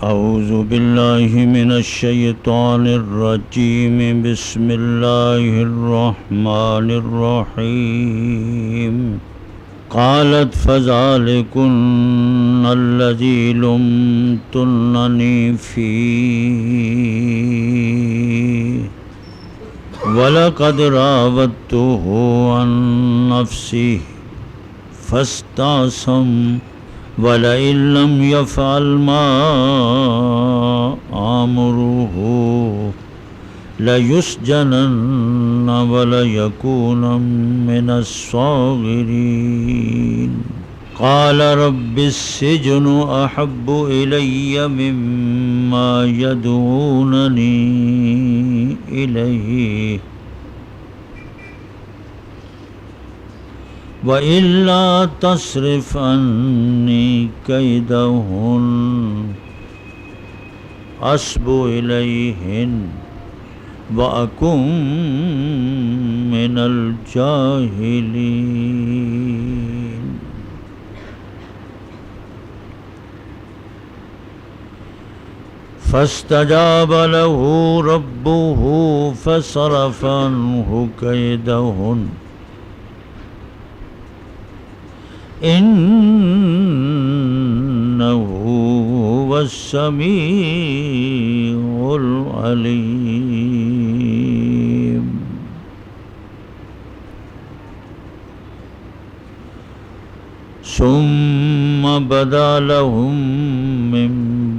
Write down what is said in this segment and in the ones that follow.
أعوذ بالله من الشيطان الرجيم بسم الله الرحمن الرحيم قالت فذلكن الذي لمتنني فيه ولقد راودته عن نفسه فاستعصم وَلَئِن لَّمْ يَفْعَلْ مَا آمُرُهُ لَيُسْجَنَنَّ وَلَيَكُونًا مِّنَ الصَّاغِرِينَ قَالَ رَبِّ السِّجْنُ أَحَبُّ إِلَيَّ مِمَّا يَدْعُونَنِي إِلَيْهِ وَإِلَّا تَصْرِفْ عَنِّي كَيْدَهُنَّ أَصْبُ إِلَيْهِنَّ وَأَكُن مِّنَ الْجَاهِلِينَ فَاسْتَجَابَ لَهُ رَبُّهُ فَصَرَفَ عَنْهُ كَيْدَهُنَّ إِنَّهُ هُوَ السَّمِيعُ الْعَلِيمُ ثُمَّ بَدَا لَهُم مِّن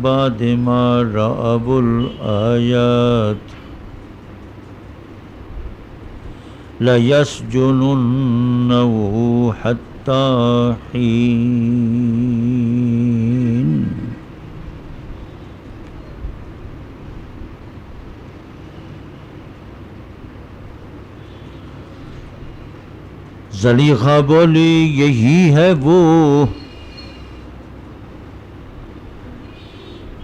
بَعْدِ مَا رَأَوُا الْآيَاتِ لَيَسْجُنُنَّهُ حَتَّى حِينٍ زلیخا بولی یہی ہے وہ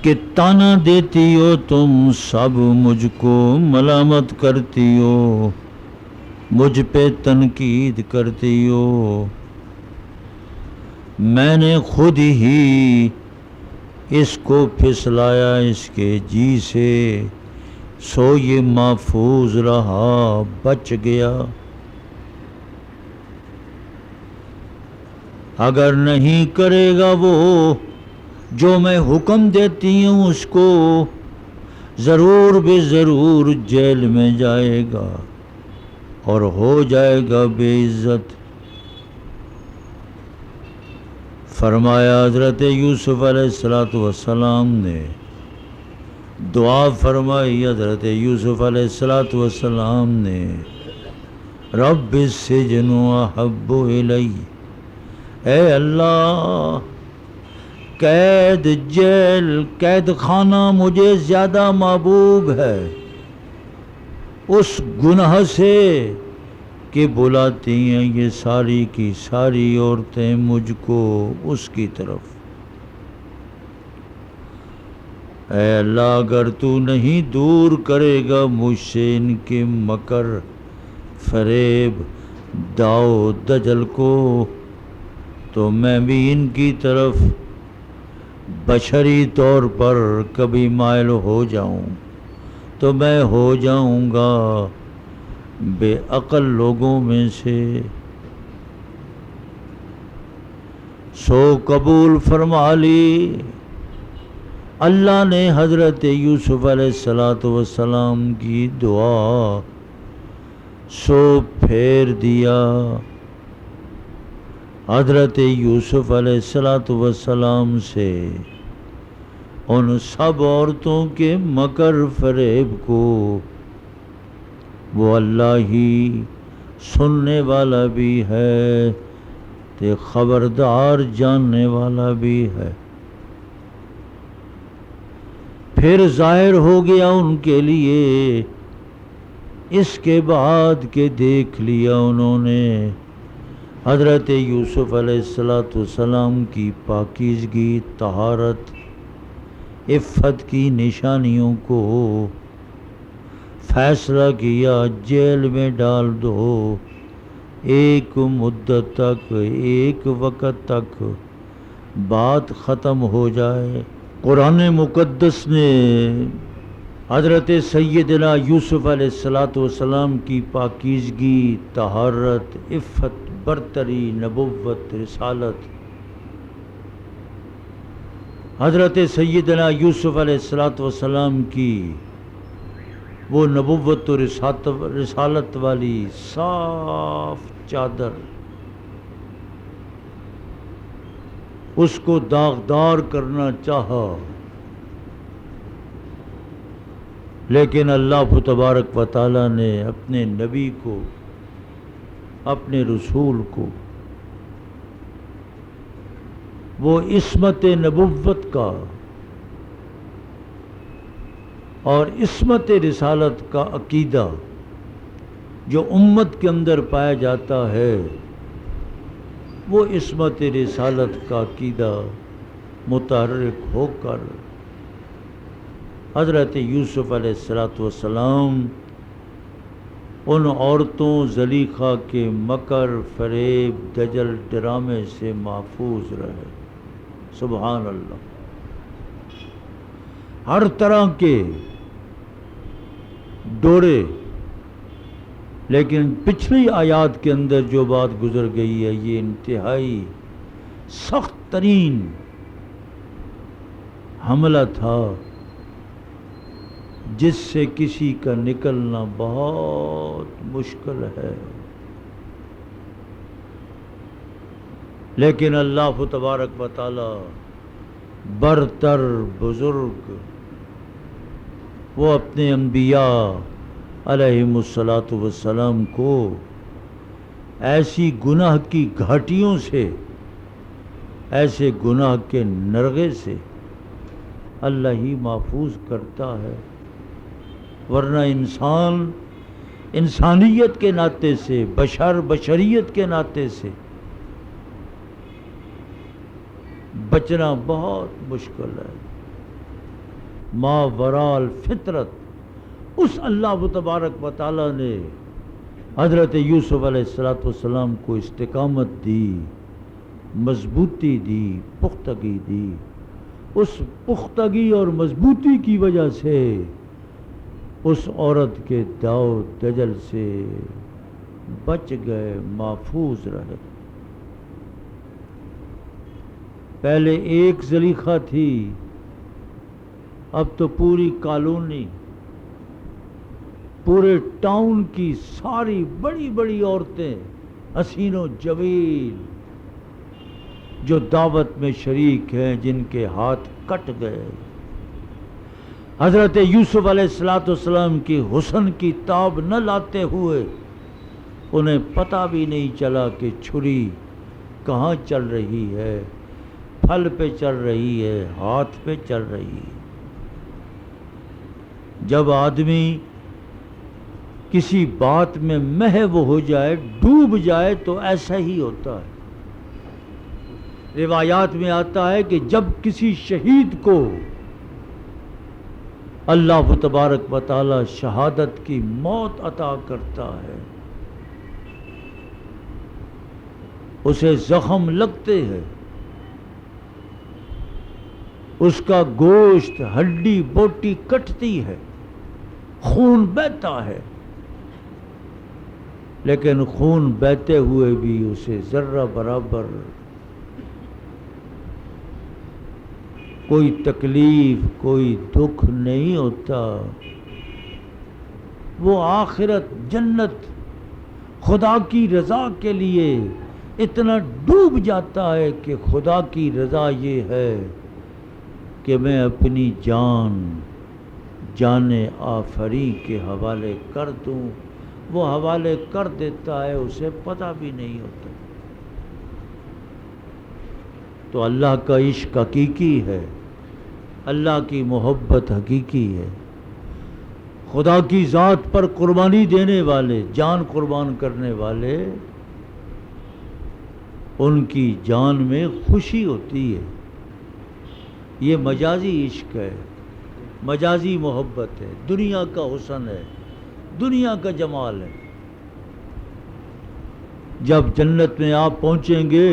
کہ تانا دیتی ہو تم سب مجھ کو ملامت کرتی ہو مجھ پہ تنقید کرتی ہو میں نے خود ہی اس کو پھسلایا اس کے جی سے سو یہ محفوظ رہا بچ گیا اگر نہیں کرے گا وہ جو میں حکم دیتی ہوں اس کو ضرور بے ضرور جیل میں جائے گا اور ہو جائے گا بے عزت فرمایا حضرت یوسف علیہ السلام نے دعا فرمائی حضرت یوسف علیہ السلام نے رب السجن احب الی اے اللہ قید جیل قید خانہ مجھے زیادہ محبوب ہے اس گناہ سے کہ بلاتی ہیں یہ ساری کی ساری عورتیں مجھ کو اس کی طرف اے اللہ اگر تو نہیں دور کرے گا مجھ سے ان کے مکر فریب داؤ دجل کو تو میں بھی ان کی طرف بشری طور پر کبھی مائل ہو جاؤں تو میں ہو جاؤں گا بے عقل لوگوں میں سے سو قبول فرما لی اللہ نے حضرت یوسف علیہ السلام کی دعا سو پھیر دیا حضرت یوسف علیہ السلام سے ان سب عورتوں کے مکر فریب کو وہ اللہ ہی سننے والا بھی ہے تے خبردار جاننے والا بھی ہے پھر ظاہر ہو گیا ان کے لیے اس کے بعد کہ دیکھ لیا انہوں نے حضرت یوسف علیہ السلام کی پاکیزگی طہارت عفت کی نشانیوں کو فیصلہ کیا جیل میں ڈال دو ایک مدت تک ایک وقت تک بات ختم ہو جائے قرآن مقدس نے حضرت سیدنا یوسف علیہ السلام کی پاکیزگی، طہارت، عفت، برتری، نبوت، رسالت، حضرت سیدنا یوسف علیہ السلام کی وہ نبوت و رسالت والی صاف چادر، اس کو داغدار کرنا چاہا، لیکن اللہ تبارک و تعالیٰ نے اپنے نبی کو، اپنے رسول کو وہ عصمت نبوت کا اور عصمت رسالت کا عقیدہ جو امت کے اندر پایا جاتا ہے، وہ عصمت رسالت کا عقیدہ متحرک ہو کر حضرت یوسف علیہ السلام ان عورتوں زلیخا کے مکر، فریب، دجل، ڈرامے سے محفوظ رہے۔ سبحان اللہ۔ ہر طرح کے ڈورے، لیکن پچھلی آیات کے اندر جو بات گزر گئی ہے، یہ انتہائی سخت ترین حملہ تھا جس سے کسی کا نکلنا بہت مشکل ہے، لیکن اللہ تبارک و تعالی برتر بزرگ، وہ اپنے انبیاء علیہم السلام کو ایسی گناہ کی گھاٹیوں سے، ایسے گناہ کے نرغے سے اللہ ہی محفوظ کرتا ہے، ورنہ انسان انسانیت کے ناطے سے، بشریت کے ناطے سے بچنا بہت مشکل ہے۔ ما وراء الفطرت، اس اللہ تبارک و تعالیٰ نے حضرت یوسف علیہ السلام کو استقامت دی، مضبوطی دی، پختگی دی۔ اس پختگی اور مضبوطی کی وجہ سے اس عورت کے داؤ دجل سے بچ گئے، محفوظ رہے۔ پہلے ایک زلیخا تھی، اب تو پوری کالونی، پورے ٹاؤن کی ساری بڑی بڑی عورتیں، حسین و جمیل، جو دعوت میں شریک ہیں، جن کے ہاتھ کٹ گئے۔ حضرت یوسف علیہ السلام کی حسن کی تاب نہ لاتے ہوئے انہیں پتہ بھی نہیں چلا کہ چھری کہاں چل رہی ہے، پھل پہ چل رہی ہے، ہاتھ پہ چل رہی ہے۔ جب آدمی کسی بات میں محو ہو جائے، ڈوب جائے، تو ایسا ہی ہوتا ہے۔ روایات میں آتا ہے کہ جب کسی شہید کو اللہ تبارک و تعالی شہادت کی موت عطا کرتا ہے، اسے زخم لگتے ہیں، اس کا گوشت، ہڈی بوٹی کٹتی ہے، خون بہتا ہے، لیکن خون بہتے ہوئے بھی اسے ذرہ برابر کوئی تکلیف، کوئی دکھ نہیں ہوتا۔ وہ آخرت، جنت، خدا کی رضا کے لیے اتنا ڈوب جاتا ہے کہ خدا کی رضا یہ ہے کہ میں اپنی جان آفری کے حوالے کر دوں۔ وہ حوالے کر دیتا ہے، اسے پتہ بھی نہیں ہوتا۔ تو اللہ کا عشق حقیقی ہے، اللہ کی محبت حقیقی ہے۔ خدا کی ذات پر قربانی دینے والے، جان قربان کرنے والے، ان کی جان میں خوشی ہوتی ہے۔ یہ مجازی عشق ہے، مجازی محبت ہے، دنیا کا حسن ہے، دنیا کا جمال ہے۔ جب جنت میں آپ پہنچیں گے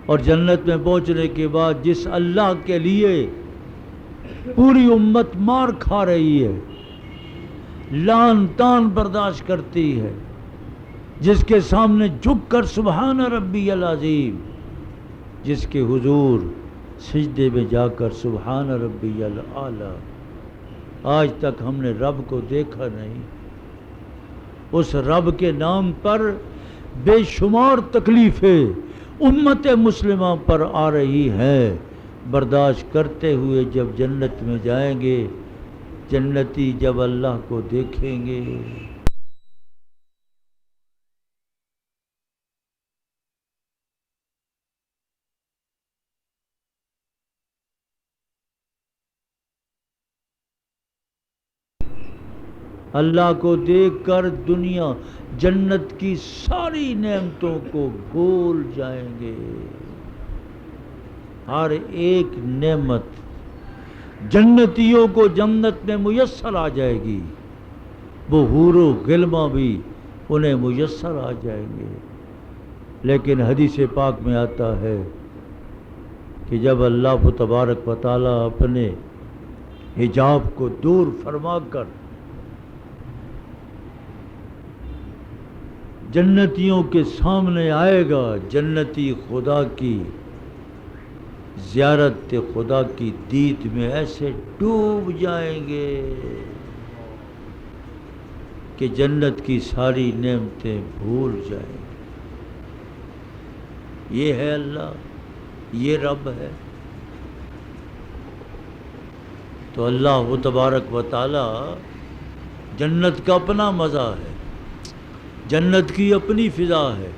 اور جنت میں پہنچنے کے بعد جس اللہ کے لیے پوری امت مار کھا رہی ہے، لعن تان برداشت کرتی ہے، جس کے سامنے جھک کر سبحان ربی العظیم، جس کے حضور سجدے میں جا کر سبحان ربی الاعلی، آج تک ہم نے رب کو دیکھا نہیں۔ اس رب کے نام پر بے شمار تکلیفیں امت مسلمہ پر آ رہی ہیں، برداشت کرتے ہوئے جب جنت میں جائیں گے، جنتی جب اللہ کو دیکھیں گے۔ اللہ کو دیکھ کر دنیا جنت کی ساری نعمتوں کو بھول جائیں گے۔ ہر ایک نعمت جنتیوں کو جنت میں میسر آ جائے گی، وہ حور و غلماں بھی انہیں میسر آ جائیں گے۔ لیکن حدیث پاک میں آتا ہے کہ جب اللہ تبارک و تعالیٰ اپنے حجاب کو دور فرما کر جنتیوں کے سامنے آئے گا، جنتی خدا کی زیارت خدا کی دید میں ایسے ڈوب جائیں گے کہ جنت کی ساری نعمتیں بھول جائیں گے۔ یہ ہے اللہ، یہ رب ہے۔ تو اللہ تبارک و تعالی جنت کا اپنا مزہ ہے، جنت کی اپنی فضا ہے،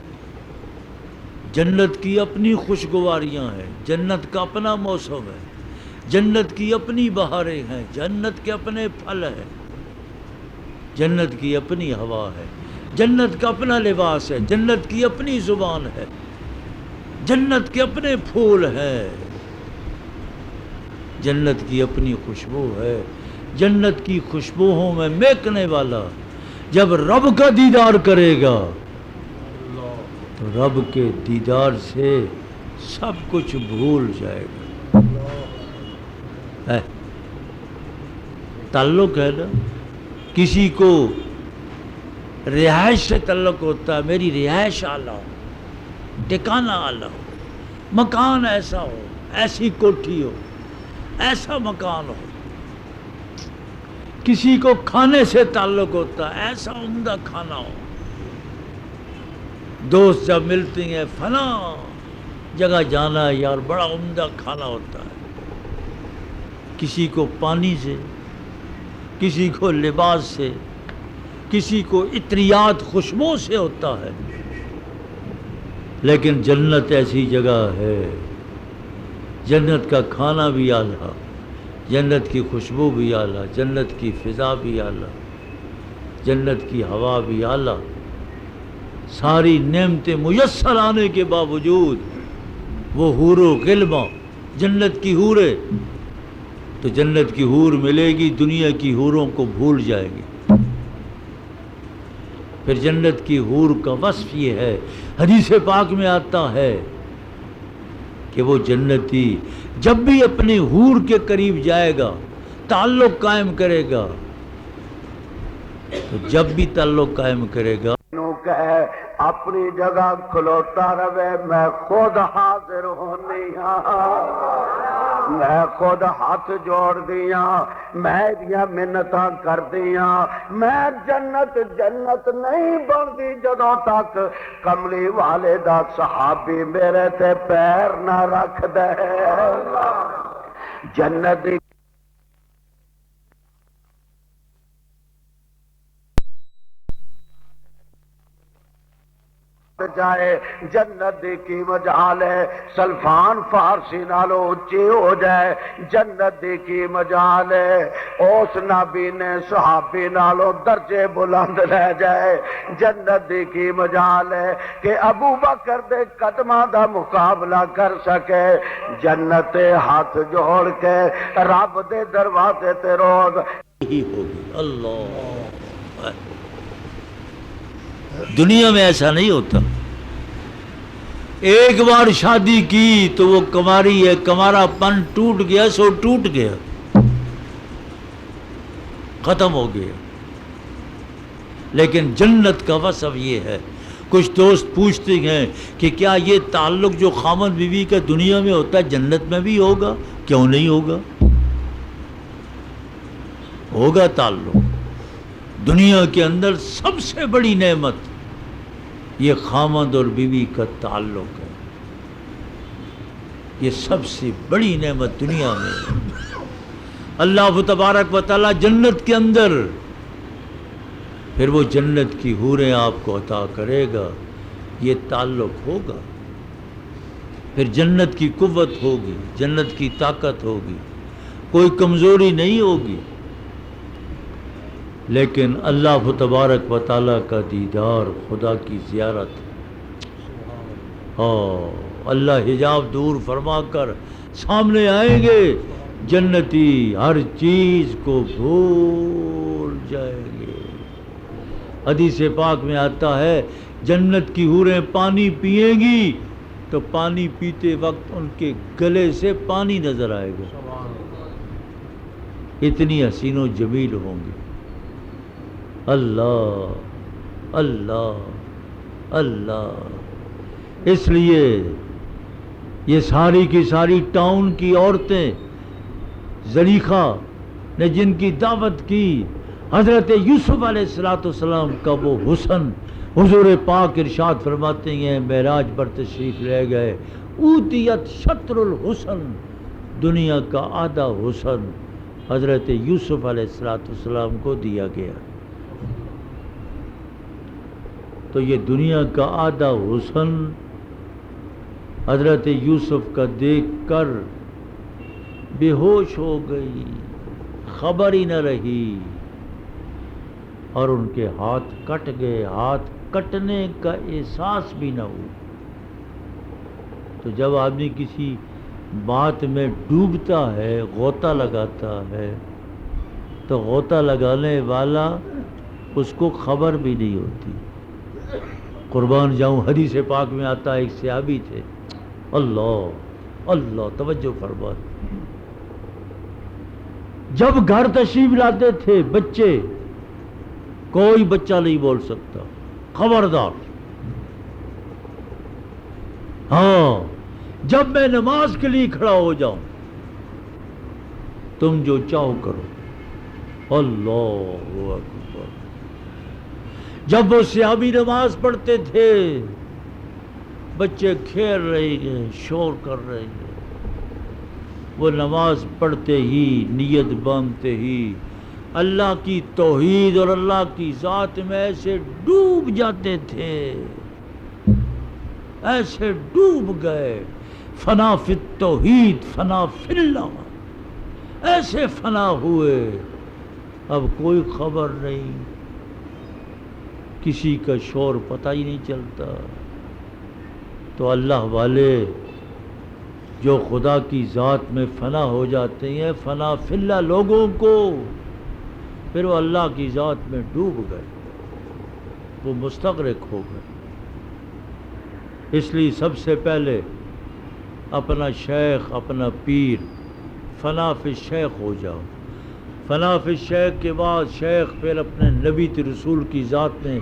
جنت کی اپنی خوشگواریاں ہیں، جنت کا اپنا موسم ہے، جنت کی اپنی بہاریں ہیں، جنت کے اپنے پھل ہیں، جنت کی اپنی ہوا ہے، جنت کا اپنا لباس ہے، جنت کی اپنی زبان ہے، جنت کے اپنے پھول ہیں، جنت کی اپنی خوشبو ہے۔ جنت کی خوشبوؤں میں مہکنے والا جب رب کا دیدار کرے گا تو رب کے دیدار سے سب کچھ بھول جائے گا۔ تعلق ہے نا، کسی کو رہائش سے تعلق ہوتا ہے، میری رہائش اعلیٰ ہو، ٹھکانہ اعلیٰ ہو، مکان ایسا ہو، ایسی کوٹھی ہو، ایسا مکان ہو۔ کسی کو کھانے سے تعلق ہوتا ہے، ایسا عمدہ کھانا ہو۔ دوست جب ملتے ہیں فلاں جگہ جانا ہے یار، بڑا عمدہ کھانا ہوتا ہے۔ کسی کو پانی سے، کسی کو لباس سے، کسی کو عطریات خوشبو سے ہوتا ہے۔ لیکن جنت ایسی جگہ ہے، جنت کا کھانا بھی اعلیٰ، جنت کی خوشبو بھی اعلیٰ، جنت کی فضا بھی اعلیٰ، جنت کی ہوا بھی اعلیٰ۔ ساری نعمتیں میسر آنے کے باوجود وہ حور و غلماں، جنت کی حوریں، تو جنت کی حور ملے گی، دنیا کی حوروں کو بھول جائیں گے۔ پھر جنت کی حور کا وصف یہ ہے، حدیث پاک میں آتا ہے کہ وہ جنتی جب بھی اپنی حور کے قریب جائے گا، تعلق قائم کرے گا، تو جب بھی تعلق قائم کرے گا اپنی جگہ کھلوتا رہے، میں خود حاضر ہونی ہاں، میں خود ہاتھ جوڑ دیا، میں دیا منتاں کر دیا، میں جنت نہیں بندی جدوں تک کملی والے دا صحابی میرے تے پیر نہ رکھ دے۔ جنت جائے، جنت کی مجال ہے سلفان فارسی نالو اچھی ہو جائے، جنت کی مجال ہے اس نبی نے صحابی نالو درجے بلند رہ جائے، جنت کی مجال ہے کہ ابو بکر دے قدماں دا مقابلہ کر سکے، جنت ہاتھ جوڑ کے رب دے دروازے تے روز ہی ہوگی۔ اللہ، دنیا میں ایسا نہیں ہوتا۔ ایک بار شادی کی تو وہ کماری ہے، کمارا پن ٹوٹ گیا سو ٹوٹ گیا۔ ختم ہو گیا. لیکن جنت کا وصف یہ ہے. کچھ دوست پوچھتے ہیں کہ کیا یہ تعلق جو خامد بیوی کا دنیا میں ہوتا ہے جنت میں بھی ہوگا؟ کیوں نہیں ہوگا؟ ہوگا تعلق. دنیا کے اندر سب سے بڑی نعمت یہ خامد اور بیوی کا تعلق ہے. یہ سب سے بڑی نعمت دنیا میں ہے. اللہ تبارک و تعالی جنت کے اندر پھر وہ جنت کی حوریں آپ کو عطا کرے گا. یہ تعلق ہوگا. پھر جنت کی قوت ہوگی, جنت کی طاقت ہوگی, کوئی کمزوری نہیں ہوگی. لیکن اللہ تبارک و تعالیٰ کا دیدار, خدا کی زیارت, اللہ حجاب دور فرما کر سامنے آئیں گے. جنتی ہر چیز کو بھول جائیں گے. حدیث پاک میں آتا ہے جنت کی حوریں پانی پئیں گی تو پانی پیتے وقت ان کے گلے سے پانی نظر آئے گا. اتنی حسین و جمیل ہوں گی. اللہ اللہ اللہ. اس لیے یہ ساری کی ساری ٹاؤن کی عورتیں زلیخا نے جن کی دعوت کی, حضرت یوسف علیہ السلام کا وہ حسن, حضور پاک ارشاد فرماتے ہیں معراج پر تشریف لے گئے, اوتیت شطر الحسن, دنیا کا آدھا حسن حضرت یوسف علیہ السلام کو دیا گیا. تو یہ دنیا کا آدھا حسن حضرت یوسف کا دیکھ کر بے ہوش ہو گئی, خبر ہی نہ رہی, اور ان کے ہاتھ کٹ گئے. ہاتھ کٹنے کا احساس بھی نہ ہو. تو جب آدمی کسی بات میں ڈوبتا ہے, غوطہ لگاتا ہے, تو غوطہ لگانے والا اس کو خبر بھی نہیں ہوتی. قربان جاؤں, حدیث پاک میں آتا ہے ایک صحابی تھے, اللہ اللہ توجہ فرما, جب گھر تشریف لاتے تھے بچے, کوئی بچہ نہیں بول سکتا, خبردار. ہاں, جب میں نماز کے لیے کھڑا ہو جاؤں تم جو چاہو کرو. اللہ اکبر. جب وہ صحابی نماز پڑھتے تھے, بچے کھیل رہے ہیں, شور کر رہے ہیں, وہ نماز پڑھتے ہی, نیت باندھتے ہی اللہ کی توحید اور اللہ کی ذات میں ایسے ڈوب جاتے تھے, ایسے ڈوب گئے. فنا فی التوحید فنا فی اللہ, ایسے فنا ہوئے. اب کوئی خبر نہیں, کسی کا شور پتہ ہی نہیں چلتا. تو اللہ والے جو خدا کی ذات میں فنا ہو جاتے ہیں, فنا فی اللہ لوگوں کو, پھر وہ اللہ کی ذات میں ڈوب گئے, وہ مستغرق ہو گئے. اس لیے سب سے پہلے اپنا شیخ, اپنا پیر, فنا فی الشیخ ہو جاؤ. فنا فی الشیخ کے بعد شیخ پھر اپنے نبی رسول کی ذات میں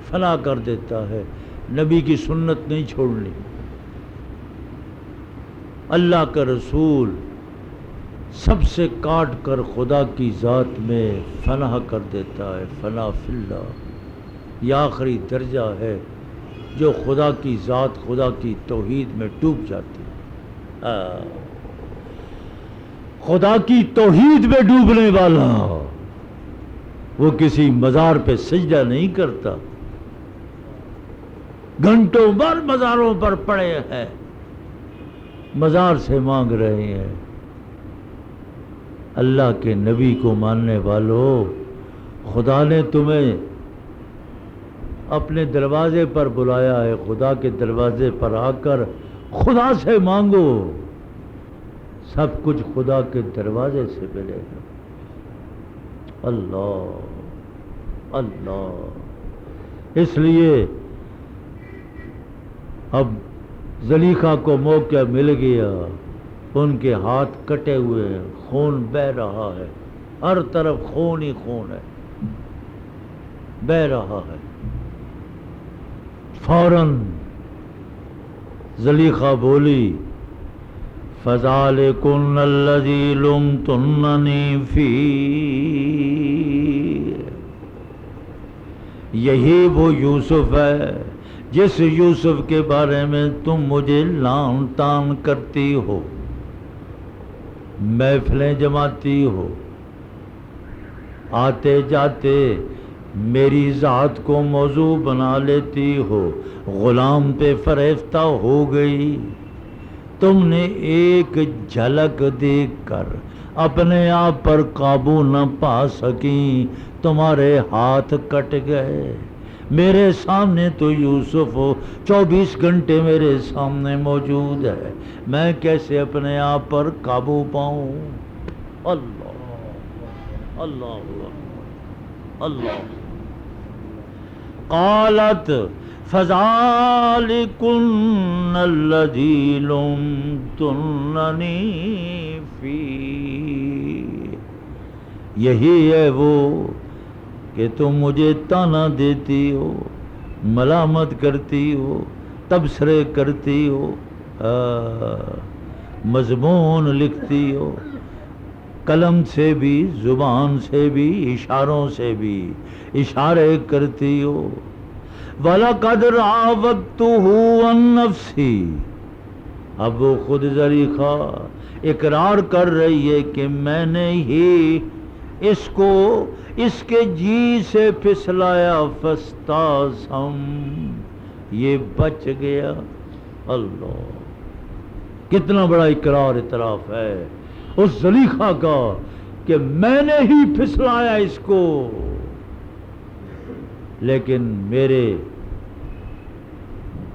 فنا کر دیتا ہے. نبی کی سنت نہیں چھوڑنی. اللہ کا رسول سب سے کاٹ کر خدا کی ذات میں فنا کر دیتا ہے. فنا فی اللہ یہ آخری درجہ ہے جو خدا کی ذات, خدا کی توحید میں ڈوب جاتی ہے. خدا کی توحید میں ڈوبنے والا وہ کسی مزار پہ سجدہ نہیں کرتا, گھنٹوں بھر مزاروں پر پڑے ہیں, مزار سے مانگ رہے ہیں. اللہ کے نبی کو ماننے والوں, خدا نے تمہیں اپنے دروازے پر بلایا ہے. خدا کے دروازے پر آ کر خدا سے مانگو, سب کچھ خدا کے دروازے سے ملے گا. اللہ اللہ. اس لیے اب زلیخا کو موقع مل گیا, ان کے ہاتھ کٹے ہوئے ہیں, خون بہہ رہا ہے, ہر طرف خون ہی خون ہے، بہہ رہا ہے۔ فوراً زلیخا بولی فَذَلِكُنَّ الَّذِي لُمْتُنَّنِي فِيهِ، یہی وہ یوسف ہے جس یوسف کے بارے میں تم مجھے لان تان کرتی ہو، محفلیں جماتی ہو، آتے جاتے میری ذات کو موضوع بنا لیتی ہو، غلام پہ فریفتہ ہو گئی۔ تم نے ایک جھلک دیکھ کر اپنے آپ پر قابو نہ پا سکیں، تمہارے ہاتھ کٹ گئے۔ میرے سامنے تو یوسف 24 گھنٹے میرے سامنے موجود ہے، میں کیسے اپنے آپ پر قابو پاؤں؟ اللہ اللہ اللہ۔ قالت فَذَلِكُنَّ الَّذِي لُمْتُنَّنِي فِيهِ، یہی ہے وہ کہ تم مجھے تانا دیتی ہو، ملامت کرتی ہو، تبصرے کرتی ہو، مضمون لکھتی ہو، قلم سے بھی، زبان سے بھی، اشاروں سے بھی اشارے کرتی ہو۔ وَلَقَدْ رَاوَدتُّهُ عَن نَّفْسِهِ، اب وہ خود زلیخا اقرار کر رہی ہے کہ میں نے ہی اس کو اس کے جی سے پھسلایا، فَاسْتَعْصَمَ، یہ بچ گیا۔ اللہ، کتنا بڑا اقرار اعتراف ہے اس زلیخا کا کہ میں نے ہی پھسلایا اس کو، لیکن میرے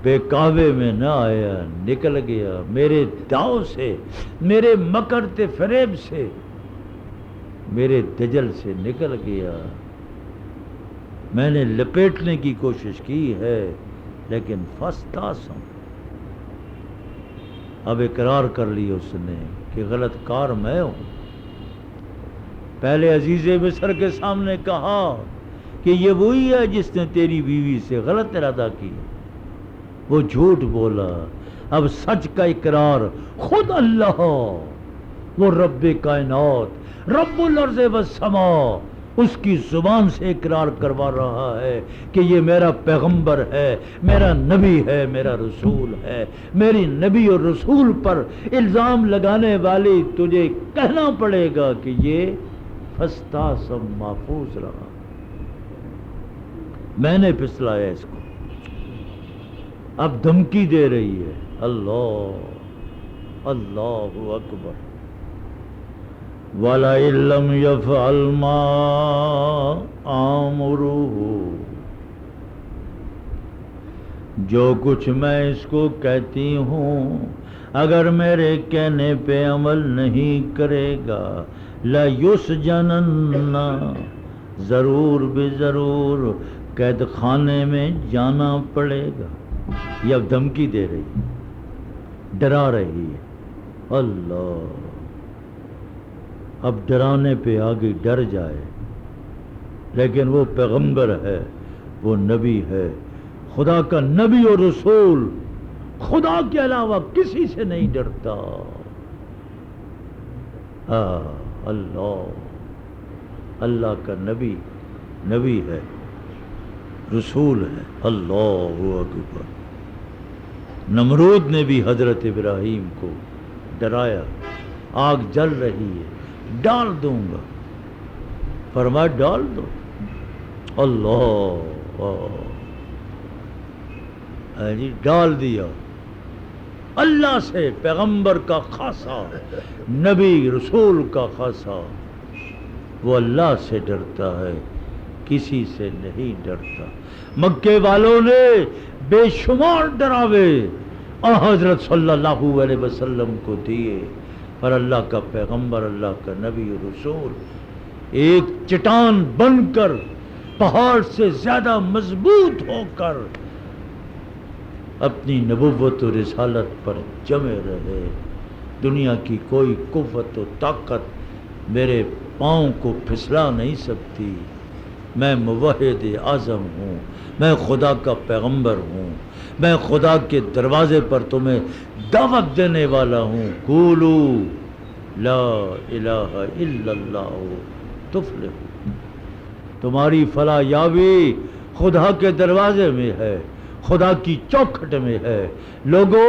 بہکاوے میں نہ آیا، نکل گیا، میرے داؤ سے، میرے مکر فریب سے، میرے دجل سے نکل گیا۔ میں نے لپیٹنے کی کوشش کی ہے لیکن فاستعصم، اب اقرار کر لی اس نے کہ غلط کار میں ہوں۔ پہلے عزیز مصر کے سامنے کہا کہ یہ وہی ہے جس نے تیری بیوی سے غلط ارادہ کی، وہ جھوٹ بولا۔ اب سچ کا اقرار خود اللہ، وہ رب کائنات، رب الارض والسماء، اس کی زبان سے اقرار کروا رہا ہے کہ یہ میرا پیغمبر ہے، میرا نبی ہے، میرا رسول ہے۔ میری نبی اور رسول پر الزام لگانے والی تجھے کہنا پڑے گا کہ یہ فاستعصم محفوظ رہا، میں نے پھسلایا اس کو۔ اب دھمکی دے رہی ہے۔ اللہ اللہ اکبر۔ وَلَئِن لَّمْ يَفْعَلْ مَا آمُرُهُ، جو کچھ میں اس کو کہتی ہوں اگر میرے کہنے پہ عمل نہیں کرے گا، لَيُسْجَنَنَّ، ضرور بے ضرور قید خانے میں جانا پڑے گا۔ یہ اب دھمکی دے رہی ہے، ڈرا رہی ہے۔ اللہ، اب ڈرانے پہ آگے ڈر جائے، لیکن وہ پیغمبر ہے، وہ نبی ہے، خدا کا نبی اور رسول، خدا کے علاوہ کسی سے نہیں ڈرتا۔ اللہ، اللہ کا نبی نبی ہے، رسول ہے۔ اللہ اکبر۔ نمرود نے بھی حضرت ابراہیم کو ڈرایا، آگ جل رہی ہے، ڈال دوں گا، فرمایا ڈال دو۔ اللہ، جی ڈال دیا۔ اللہ سے پیغمبر کا خاصہ، نبی رسول کا خاصہ، وہ اللہ سے ڈرتا ہے، کسی سے نہیں ڈرتا۔ مکے والوں نے بے شمار ڈراوے حضرت صلی اللہ علیہ وسلم کو دیے، پر اللہ کا پیغمبر، اللہ کا نبی رسول ایک چٹان بن کر، پہاڑ سے زیادہ مضبوط ہو کر اپنی نبوت و رسالت پر جمے رہے۔ دنیا کی کوئی قوت و طاقت میرے پاؤں کو پھسلا نہیں سکتی. میں موحد اعظم ہوں، میں خدا کا پیغمبر ہوں، میں خدا کے دروازے پر تمہیں دعوت دینے والا ہوں. قولو لا الہ الا اللہ تفلحوا. تمہاری فلاح یابی خدا کے دروازے میں ہے، خدا کی چوکھٹ میں ہے. لوگو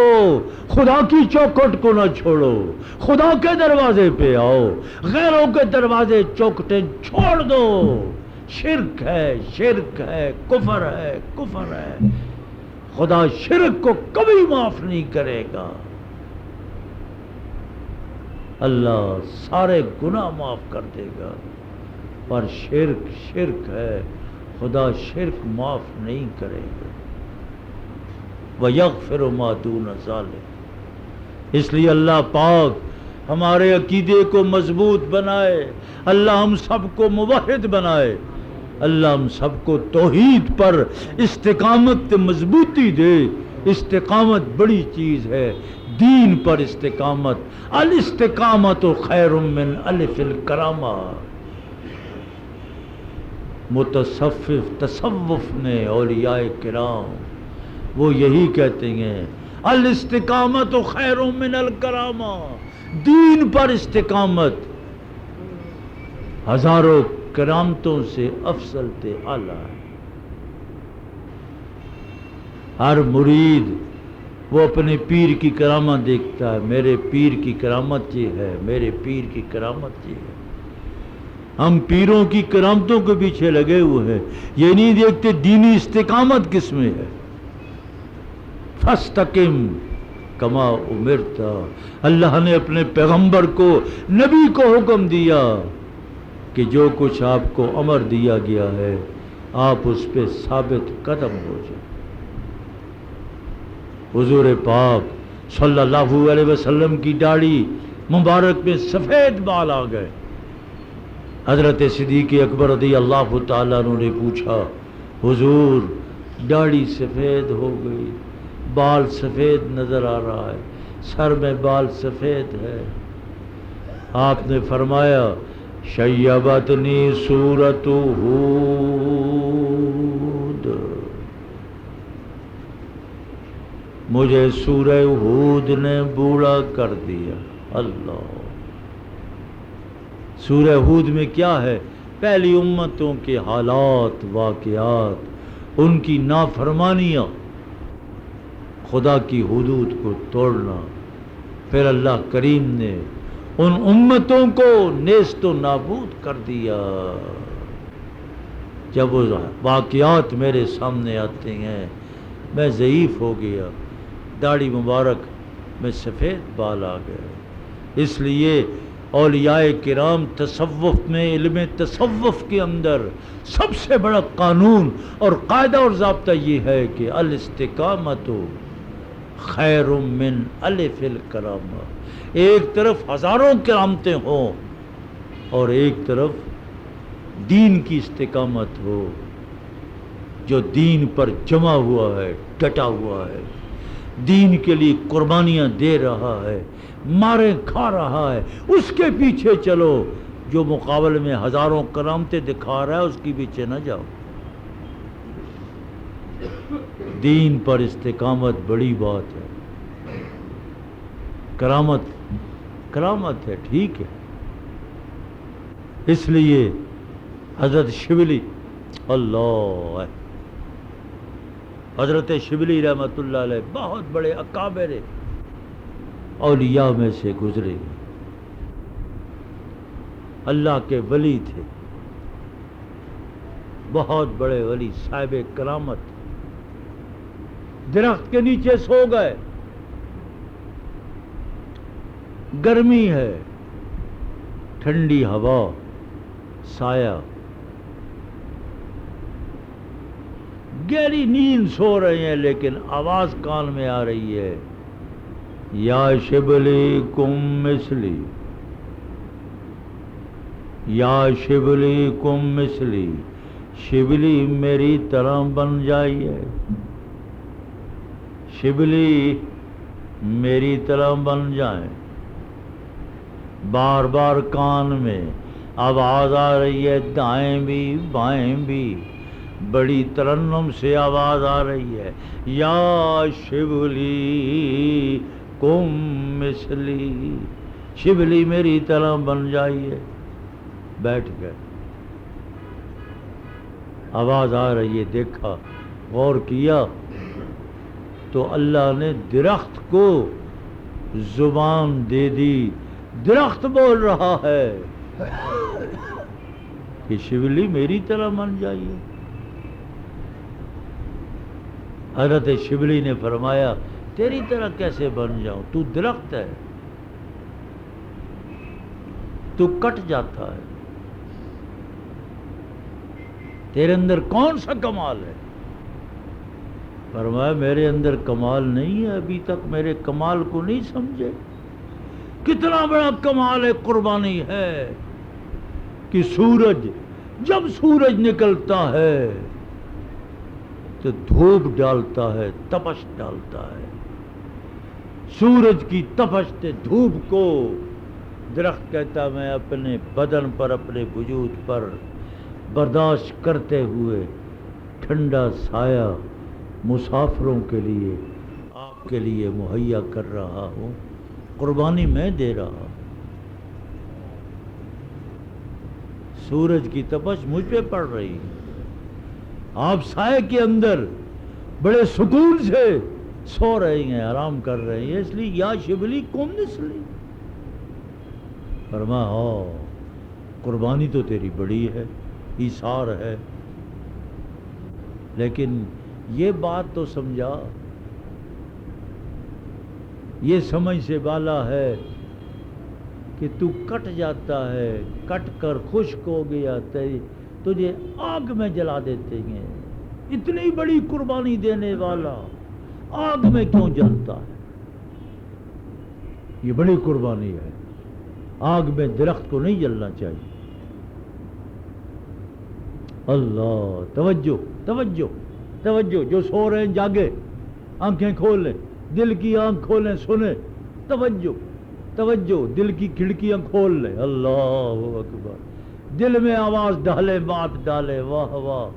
خدا کی چوکھٹ کو نہ چھوڑو، خدا کے دروازے پہ آؤ. غیروں کے دروازے چوکھٹیں چھوڑ دو. شرک ہے، شرک ہے، کفر ہے، کفر ہے. خدا شرک کو کبھی معاف نہیں کرے گا. اللہ سارے گناہ معاف کر دے گا، پر شرک شرک ہے، خدا شرک معاف نہیں کرے گا. وَيَغْفِرُ مَا دُونَ ذَلِكَ. اس لیے اللہ پاک ہمارے عقیدے کو مضبوط بنائے، اللہ ہم سب کو موحد بنائے، اللہ ہم سب کو توحید پر استقامت مضبوطی دے. استقامت بڑی چیز ہے، دین پر استقامت. الاستقامت خیر من الف الکرامہ. تصوف نے اولیاء کرام وہ یہی کہتے ہیں، الاستقامت خیر من الکرامہ. دین پر استقامت ہزاروں کرامتوں سے افضل تے اعلیٰ ہے. ہر مرید وہ اپنے پیر کی کرامت دیکھتا ہے، میرے پیر کی کرامت یہ ہے، میرے پیر کی کرامت یہ ہے. ہم پیروں کی کرامتوں کے پیچھے لگے ہوئے ہیں، یہ نہیں دیکھتے دینی استقامت کس میں ہے. فاستقم کما امرت. اللہ نے اپنے پیغمبر کو، نبی کو حکم دیا کہ جو کچھ آپ کو امر دیا گیا ہے آپ اس پہ ثابت قدم ہو جائیں. حضور پاک صلی اللہ علیہ وسلم کی داڑھی مبارک میں سفید بال آ گئے. حضرت صدیق اکبر رضی اللہ تعالیٰ عنہ نے پوچھا، حضور داڑھی سفید ہو گئی، بال سفید نظر آ رہا ہے، سر میں بال سفید ہے. آپ نے فرمایا شیبتنی سورۃ ہود. مجھے سورہ ہود نے بوڑھا کر دیا. اللہ. سورہ ہود میں کیا ہے؟ پہلی امتوں کے حالات، واقعات، ان کی نافرمانیاں، خدا کی حدود کو توڑنا. پھر اللہ کریم نے ان امتوں کو نیست و نابود کر دیا. جب وہ واقعات میرے سامنے آتے ہیں میں ضعیف ہو گیا، داڑھی مبارک میں سفید بال آ گئے. اس لیے اولیاء کرام تصوف میں، علم تصوف کے اندر سب سے بڑا قانون اور قاعدہ اور ضابطہ یہ ہے کہ الاستقامت خیر من الف الکرامہ. ایک طرف ہزاروں کرامتیں ہوں اور ایک طرف دین کی استقامت ہو. جو دین پر جمع ہوا ہے، ڈٹا ہوا ہے، دین کے لیے قربانیاں دے رہا ہے، مارے کھا رہا ہے، اس کے پیچھے چلو. جو مقابلے میں ہزاروں کرامتیں دکھا رہا ہے اس کے پیچھے نہ جاؤ. دین پر استقامت بڑی بات ہے. کرامت ہے، ٹھیک ہے. اس لیے حضرت شبلی، اللہ، حضرت شبلی رحمۃ اللہ علیہ بہت بڑے اکابر اولیاء میں سے گزرے، اللہ کے ولی تھے، بہت بڑے ولی، صاحب کرامت. درخت کے نیچے سو گئے، گرمی ہے، ٹھنڈی ہوا، سایہ، گہری نیند سو رہے ہیں، لیکن آواز کان میں آ رہی ہے، یا شبلی کم مثلی، یا شبلی کم مثلی. شبلی میری طرح بن جائیے، شبلی میری طرح بن جائیں. بار بار کان میں آواز آ رہی ہے دائیں بھی بائیں بھی، بڑی ترنم سے آواز آ رہی ہے، یا شبلی کم مثلی، شبلی میری طرح بن جائیے۔ بیٹھ گئے، آواز آ رہی ہے، دیکھا، غور کیا تو اللہ نے درخت کو زبان دے دی، درخت بول رہا ہے کہ شبلی میری طرح بن جائیے۔ حضرت شبلی نے فرمایا تیری طرح کیسے بن جاؤں، تو درخت ہے، تو کٹ جاتا ہے، تیرے اندر کون سا کمال ہے؟ فرمایا میرے اندر کمال نہیں ہے، ابھی تک میرے کمال کو نہیں سمجھے۔ کتنا بڑا کمال ہے، قربانی ہے کہ سورج، جب سورج نکلتا ہے تو دھوپ ڈالتا ہے، تپش ڈالتا ہے، سورج کی تپش سے دھوپ کو درخت کہتا میں اپنے بدن پر، اپنے وجود پر برداشت کرتے ہوئے ٹھنڈا سایہ مسافروں کے لیے، آپ کے لیے مہیا کر رہا ہوں، قربانی میں دے رہا ہوں۔ سورج کی تپش مجھ پہ پڑ رہی ہے، آپ سائے کے اندر بڑے سکون سے سو رہے ہیں، آرام کر رہے ہیں، اس لیے یا شبلی کم نسلی۔ فرمایا قربانی تو تیری بڑی ہے، ایثار ہے، لیکن یہ بات تو سمجھا، یہ سمجھ سے بالا ہے کہ تو کٹ جاتا ہے، کٹ کر خشک ہو گیا، تجھے آگ میں جلا دیتے ہیں، اتنی بڑی قربانی دینے والا آگ میں کیوں جلتا ہے؟ یہ بڑی قربانی ہے، آگ میں درخت کو نہیں جلنا چاہیے۔ اللہ، توجہ توجہ توجہ، جو سو رہے ہیں جاگے، آنکھیں کھول لیں، دل کی آنکھ کھولیں، سنیں، توجہ توجہ، دل کی کھڑکیاں کھول لیں، اللہ اکبر، دل میں آواز ڈالے، بات ڈالے، واہ واہ۔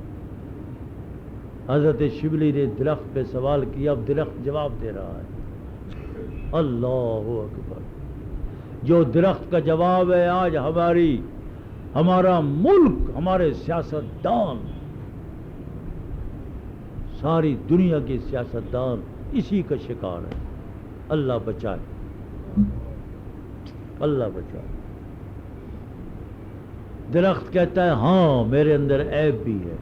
حضرت شبلی نے درخت پہ سوال کیا، اب درخت جواب دے رہا ہے، اللہ اکبر۔ جو درخت کا جواب ہے آج ہمارا ملک، ہمارے سیاستدان، ساری دنیا کے سیاستدان اسی کا شکار ہے۔ اللہ بچائے، اللہ بچائے۔ درخت کہتا ہے ہاں میرے اندر عیب بھی ہے،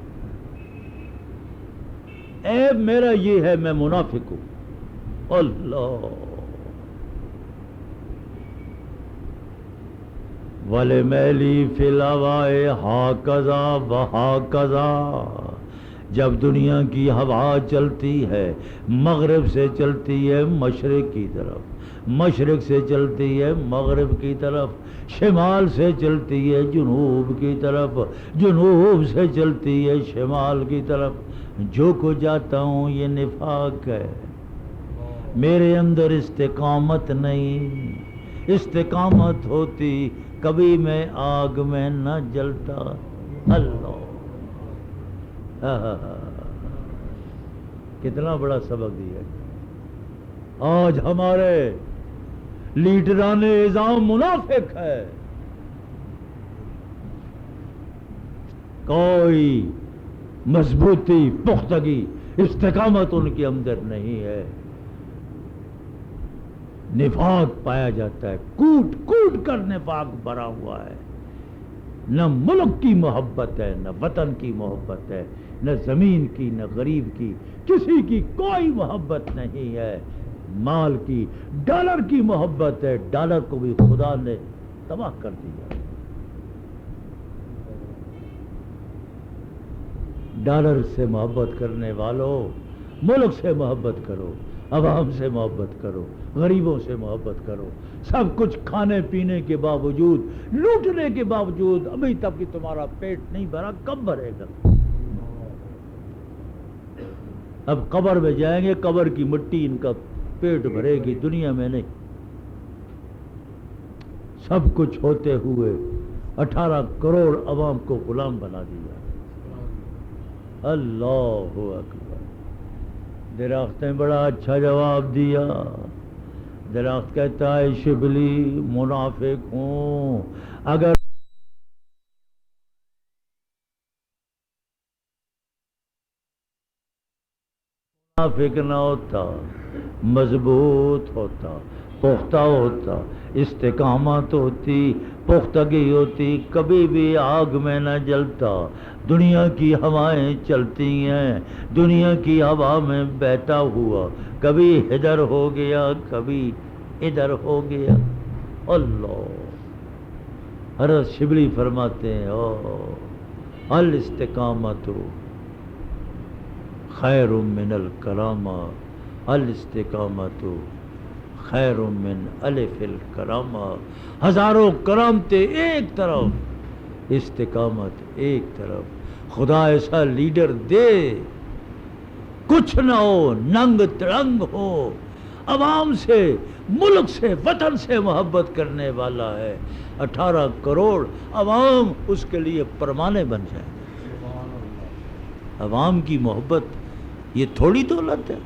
عیب میرا یہ ہے میں منافق ہوں۔ اللہ، وَلِمَيْلِي فِي الْهَوَاءِ هَكَذَا وَهَكَذَا۔ جب دنیا کی ہوا چلتی ہے، مغرب سے چلتی ہے مشرق کی طرف، مشرق سے چلتی ہے مغرب کی طرف، شمال سے چلتی ہے جنوب کی طرف، جنوب سے چلتی ہے شمال کی طرف، جو کو جاتا ہوں یہ نفاق ہے، میرے اندر استقامت نہیں، استقامت ہوتی کبھی میں آگ میں نہ جلتا۔ اللہ، کتنا بڑا سبق دیا۔ آج ہمارے لیڈران نظام منافق ہے، کوئی مضبوطی، پختگی، استقامت ان کے اندر نہیں ہے، نفاق پایا جاتا ہے، کوٹ کوٹ کر نفاق بھرا ہوا ہے، نہ ملک کی محبت ہے، نہ وطن کی محبت ہے، نہ زمین کی، نہ غریب کی، کسی کی کوئی محبت نہیں ہے، مال کی، ڈالر کی محبت ہے، ڈالر کو بھی خدا نے تباہ کر دیا۔ ڈالر سے محبت کرنے والوں، ملک سے محبت کرو، عوام سے محبت کرو، غریبوں سے محبت کرو، سب کچھ کھانے پینے کے باوجود، لوٹنے کے باوجود ابھی تک کہ تمہارا پیٹ نہیں بھرا، کب بھرے گا؟ اب قبر میں جائیں گے، قبر کی مٹی ان کا پیٹ بھرے گی، دنیا میں نہیں۔ سب کچھ ہوتے ہوئے 18 کروڑ عوام کو غلام بنا دیا۔ اللہ اکبر۔ درخت نے بڑا اچھا جواب دیا۔ درخت کہتا ہے شبلی منافق ہوں، اگر منافق نہ ہوتا، مضبوط ہوتا، پختہ ہوتا، استقامت ہوتی، پختگی ہوتی، کبھی بھی آگ میں نہ جلتا۔ دنیا کی ہوائیں چلتی ہیں، دنیا کی ہوا میں بہتا ہوا، کبھی ادھر ہو گیا، کبھی ادھر ہو گیا۔ اللہ، حضرت شبلی فرماتے ہیں الاستقامت خیر من الکرامہ، الاستقامت خیر من الف الکرامہ۔ ہزاروں کرامتیں ایک طرف، استقامت ایک طرف۔ خدا ایسا لیڈر دے، کچھ نہ ہو، ننگ تڑنگ ہو، عوام سے، ملک سے، وطن سے محبت کرنے والا ہے۔ 18 کروڑ عوام اس کے لیے پروانے بن جائیں۔ عوام کی محبت یہ تھوڑی دولت ہے،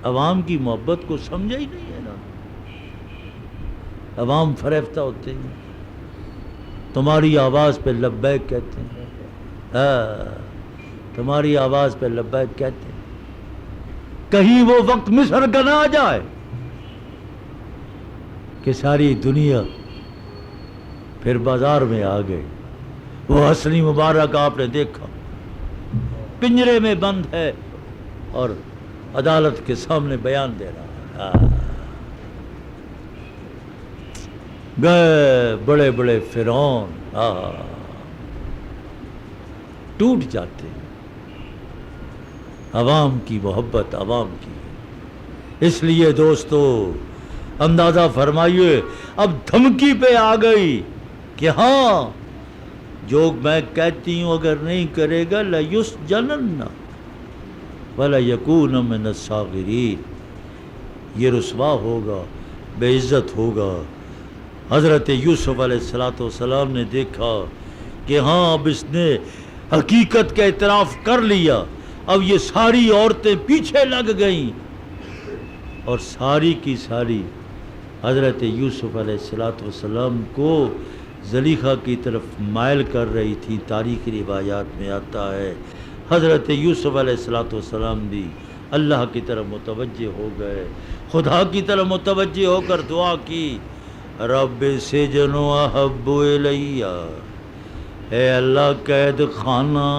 عوام کی محبت کو سمجھا ہی نہیں ہے نا۔ عوام فریفتہ ہوتے ہیں، تمہاری آواز پہ لبیک کہتے ہیں، تمہاری آواز پہ لبیک کہتے ہیں۔ کہیں وہ وقت مصر کا نہ آ جائے کہ ساری دنیا پھر بازار میں آ گئی۔ وہ حسنی مبارک آپ نے دیکھا، پنجرے میں بند ہے اور عدالت کے سامنے بیان دے رہا ہے۔ گئے بڑے بڑے فرعون ٹوٹ جاتے ہیں۔ عوام کی محبت عوام کی، اس لیے دوستو اندازہ فرمائیے اب دھمکی پہ آ گئی کہ ہاں جو میں کہتی ہوں اگر نہیں کرے گا لَيُسْجَنَنَّ وَلَيَكُونَ مِنَ الصَّاغِرِينَ، یہ رسوا ہوگا، بے عزت ہوگا۔ حضرت یوسف علیہ السلام نے دیکھا کہ ہاں اب اس نے حقیقت کا اعتراف کر لیا، اب یہ ساری عورتیں پیچھے لگ گئیں اور ساری کی ساری حضرت یوسف علیہ السلام کو زلیخا کی طرف مائل کر رہی تھی۔ تاریخی روایات میں آتا ہے حضرت یوسف علیہ السلام بھی اللہ کی طرف متوجہ ہو گئے، خدا کی طرف متوجہ ہو کر دعا کی، رب سجن احب الی، اے اللہ قید خانہ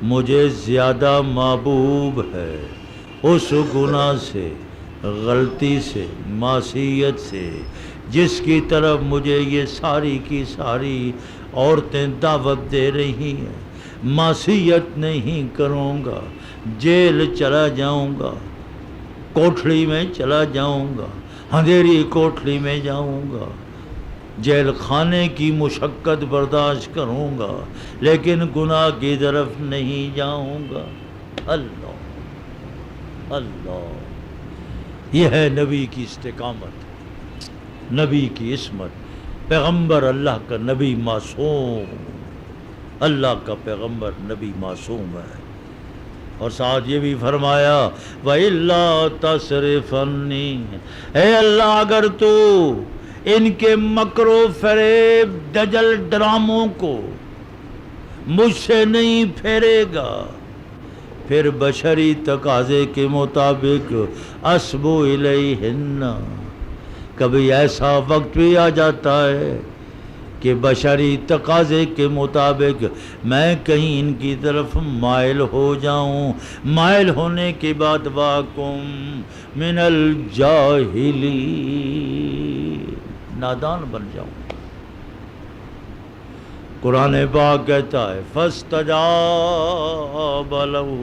مجھے زیادہ محبوب ہے اس گناہ سے، غلطی سے، معصیت سے جس کی طرف مجھے یہ ساری کی ساری عورتیں دعوت دے رہی ہیں۔ معصیت نہیں کروں گا، جیل چلا جاؤں گا، کوٹھڑی میں چلا جاؤں گا، اندھیری کوٹھڑی میں جاؤں گا، جیل خانے کی مشقت برداشت کروں گا، لیکن گناہ کی طرف نہیں جاؤں گا۔ اللہ اللہ، یہ ہے نبی کی استقامت، نبی کی عصمت۔ پیغمبر اللہ کا نبی معصوم، اللہ کا پیغمبر نبی معصوم ہے۔ اور ساتھ یہ بھی فرمایا وَإِلَّا تَصْرِفْنِي، اے اللہ اگر تو ان کے مکر و فریب دجل ڈراموں کو مجھ سے نہیں پھیرے گا، پھر بشری تقاضے کے مطابق اصبو الیہن، کبھی ایسا وقت بھی آ جاتا ہے کہ بشری تقاضے کے مطابق میں کہیں ان کی طرف مائل ہو جاؤں، مائل ہونے کے بعد واکم من الجاہلین، نادان بن جاؤں۔ قرآن پاک کہتا ہے فَاسْتَجَابَ لَهُ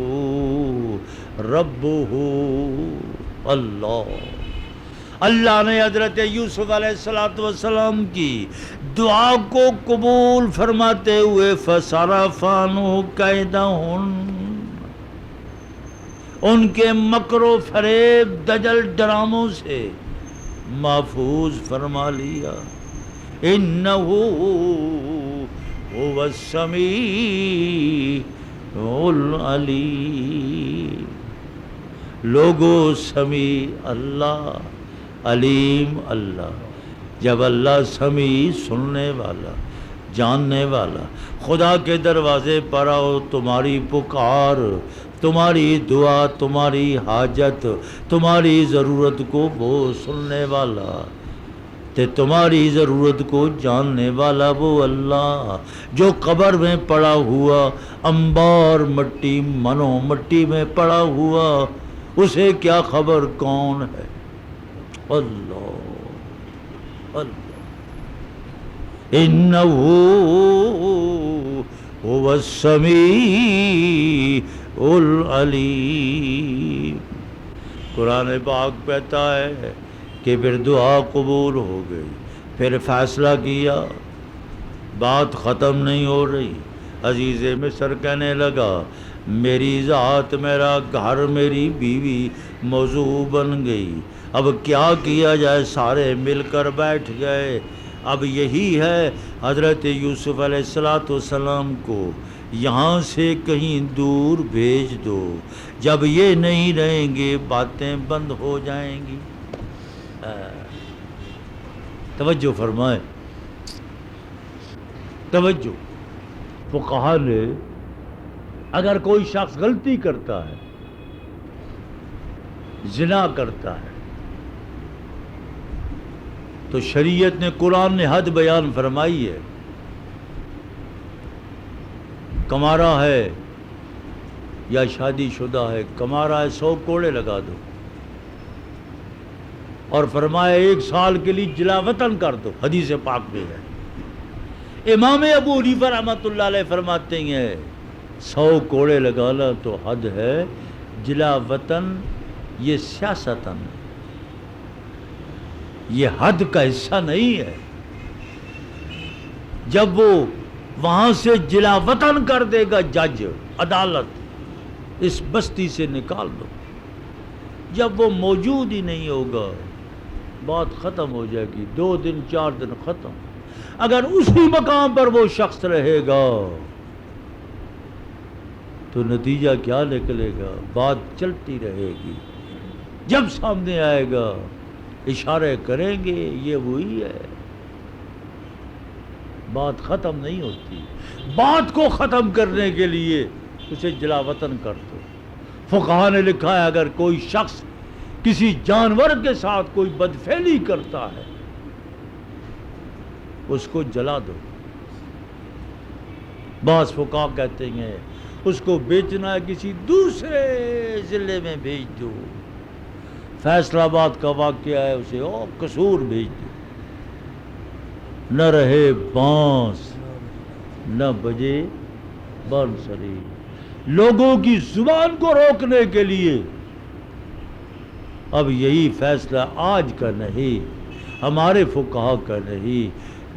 رَبُّهُ، اللہ نے حضرت یوسف علیہ السلام کی دعا کو قبول فرماتے ہوئے فَصَرَفَ عَنْهُ كَيْدَهُنَّ، ان کے مکر و فریب دجل ڈراموں سے محفوظ فرما لیا. انہ هو السمیع العلیم. لوگو سمیع اللہ، علیم اللہ. جب اللہ سمیع سننے والا، جاننے والا، خدا کے دروازے پر آؤ، تمہاری پکار، تمہاری دعا، تمہاری حاجت، تمہاری ضرورت کو وہ سننے والا، تے تمہاری ضرورت کو جاننے والا وہ اللہ جو قبر میں پڑا ہوا، انبار مٹی منو مٹی میں پڑا ہوا، اسے کیا خبر کون ہے؟ اللہ اللہ. انہ هو السمیع العلیم. قرآن پاک کہتا ہے کہ پھر دعا قبول ہو گئی، پھر فیصلہ کیا، بات ختم نہیں ہو رہی. عزیز مصر کہنے لگا میری ذات، میرا گھر، میری بیوی موضوع بن گئی، اب کیا کیا جائے؟ سارے مل کر بیٹھ گئے. اب یہی ہے، حضرت یوسف علیہ السلام کو یہاں سے کہیں دور بھیج دو، جب یہ نہیں رہیں گے باتیں بند ہو جائیں گی. توجہ فرمائے، توجہ. فقہا نے اگر کوئی شخص غلطی کرتا ہے، زنا کرتا ہے، تو شریعت نے، قرآن نے حد بیان فرمائی ہے. کمارا ہے یا شادی شدہ ہے، کمارا ہے 100 کوڑے لگا دو، اور فرمایا 1 سال کے لیے جلا وطن کر دو. حدیث پاک میں ہے. امام ابو حنیفہ رحمۃ اللہ علیہ فرماتے ہیں 100 کوڑے لگانا تو حد ہے، جلا وطن یہ سیاستاً، یہ حد کا حصہ نہیں ہے. جب وہ وہاں سے جلا وطن کر دے گا جج، عدالت، اس بستی سے نکال دو. جب وہ موجود ہی نہیں ہوگا بات ختم ہو جائے گی. 2 دن 4 دن ختم. اگر اسی مقام پر وہ شخص رہے گا تو نتیجہ کیا نکلے گا؟ بات چلتی رہے گی. جب سامنے آئے گا اشارے کریں گے یہ وہی ہے. بات ختم نہیں ہوتی. بات کو ختم کرنے کے لیے اسے جلا وطن کر دو. فقہا نے لکھا ہے اگر کوئی شخص کسی جانور کے ساتھ کوئی بدفعلی کرتا ہے اس کو جلا دو. بعض فقہا کہتے ہیں اس کو بیچنا ہے کسی دوسرے ضلع میں بھیج دو. فیصل آباد کا واقعہ ہے، اسے قصور بھیج دو. نہ رہے بانس نہ بجے بانسری. لوگوں کی زبان کو روکنے کے لیے اب یہی فیصلہ آج کا نہیں، ہمارے فقہا کا نہیں.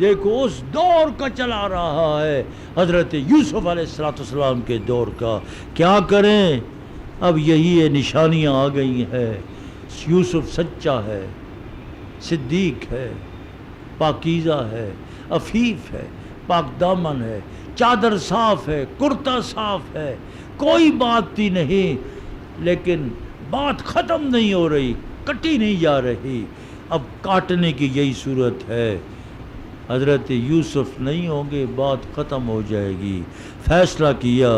دیکھو اس دور کا چلا رہا ہے، حضرت یوسف علیہ السلام کے دور کا. کیا کریں؟ اب یہی ہے، نشانیاں آ گئی ہیں. یوسف سچا ہے، صدیق ہے، پاکیزہ ہے، عفیف ہے، پاک دامن ہے، چادر صاف ہے، کرتا صاف ہے، کوئی بات ہی نہیں. لیکن بات ختم نہیں ہو رہی، کٹی نہیں جا رہی. اب کاٹنے کی یہی صورت ہے. حضرت یوسف نہیں ہوں گے بات ختم ہو جائے گی. فیصلہ کیا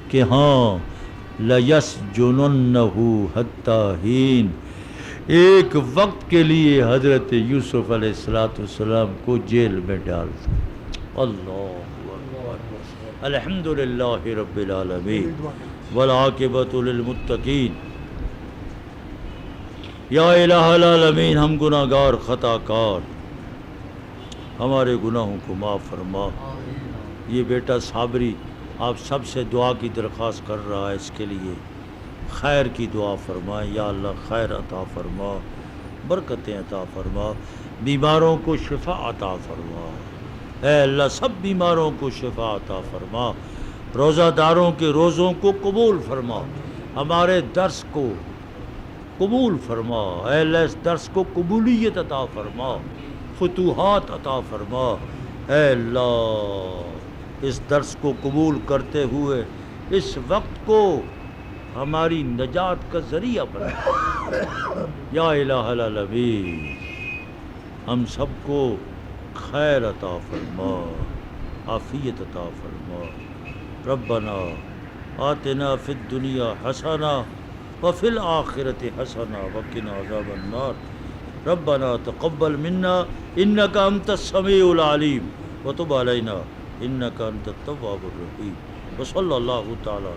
کہ ہاں لَيَسْجُنُنَّهُ حَتَّى حِينٍ. ایک وقت کے لیے حضرت یوسف علیہ السلام کو جیل میں ڈال دو. اللہ اکبر. الحمدللہ رب العالمین والعاقبۃ للمتقین. یا الہ العالمین، ہم گناہگار خطا کار، ہمارے گناہوں کو معاف فرما. یہ بیٹا صابری آپ سب سے دعا کی درخواست کر رہا ہے، اس کے لیے خیر کی دعا فرمائیں. یا اللہ خیر عطا فرما، برکتیں عطا فرما، بیماروں کو شفا عطا فرما. اے اللہ سب بیماروں کو شفا عطا فرما، روزہ داروں کے روزوں کو قبول فرما، ہمارے درس کو قبول فرما، اے اللہ اس درس کو قبولیت عطا فرما، فتوحات عطا فرما، اے اللہ اس درس کو قبول کرتے ہوئے اس وقت کو ہماری نجات کا ذریعہ بنا، یا الہ العالمین ہم سب کو خیر عطا فرما، عافیت عطا فرما۔ ربنا آتنا فی الدنیا حسنہ وفی الآخرۃ حسنہ وقنا عذاب النار۔ ربنا تقبل منا انک انت السمیع العلیم وتب علینا انک انت التواب الرحیم۔ وصلی اللہ تعالی